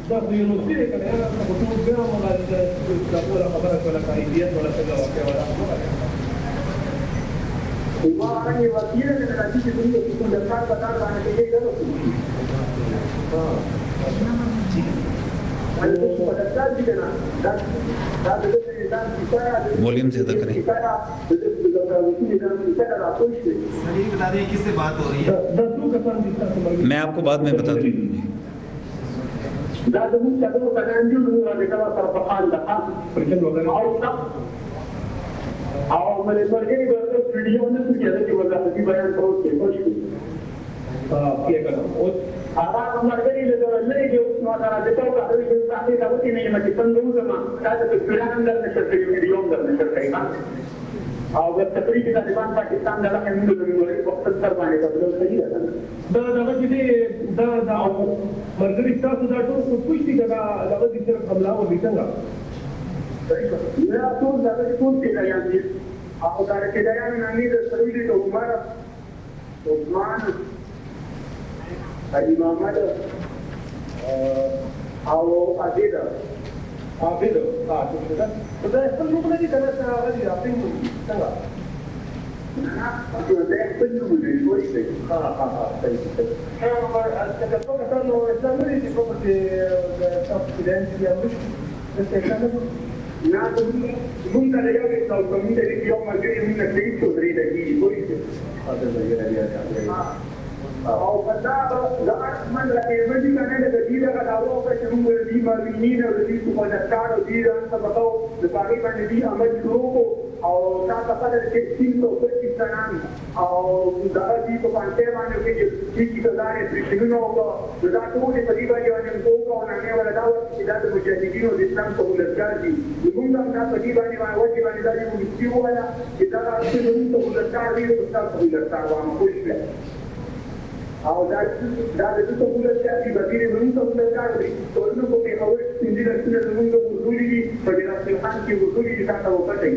دا خو یو نوڅې دی که نه یاره که په ټول بیا همغه دا ټوله خبره شوه لکه ایډیت ولا څنګه واقع ولا خبره ده orang yang wakil dan nanti sebelum itu datang pada orang yang dia itu. Volume ज़्यादा करें। सही बता दें किससे बात हो रही है? मैं आपको बाद में बता दूँ। او ملګری به د ویډیو نه کېده چې وضاحتي بیان کوو چې پښتو کې کنه او هغه ملګری له لري چې اوس نو دا د ټول د تاسو د وتی نه مې څنګه وځم دا د پلان اندر نشته ویډیو اندر نشته کایما او د تقریبا د طالبان پاکستان د لکه موږ د نوري وخت تر باندې تبدیل صحیح ده دا دغه چې دا ملګری تاسو دا ټول پښتو کې دا دغه د سر حمله و څنګه یا ټول دغه ټول پیډایان دي او دا پیډایان نه دي د سروي د عمر عثمان علي محمد او عبید دا خپل نوم نه دي کنه هغه دي خپل نوم څنګه نه تاسو دا خپل نوم دی وایي صحیح هغه څنګه څنګه نو اسلامي دي په دې تاسو کې یا مشکل نعم ممكن يجب لو كنت اليوم جاي من البيت تدري ده كويس هذا اللي او فدا دا من لا يمدي كان ده دي ده داو که شروع دي مارينين او دي کو نشار دي دا تبقوا تقريبا دي عمل شروع او تاسو په دې کې 325 سنان او دا دي په پانته باندې کې چې کدارې پرشنو او دا ټول په دې باندې باندې کو او نه ولا دا چې دا د مجاهدینو د اسلام په ولرګار دي موږ هم دا په دې باندې باندې باندې دا یو چې ولا چې دا د ولرګار دي او تاسو په ولرګار باندې خوشاله او دا د څه ولرګار دي په دې موږ ته ولرګار دي ټول نو په هغه څنګه چې موږ ورولې په دې راځي چې ورولې تاسو وکړئ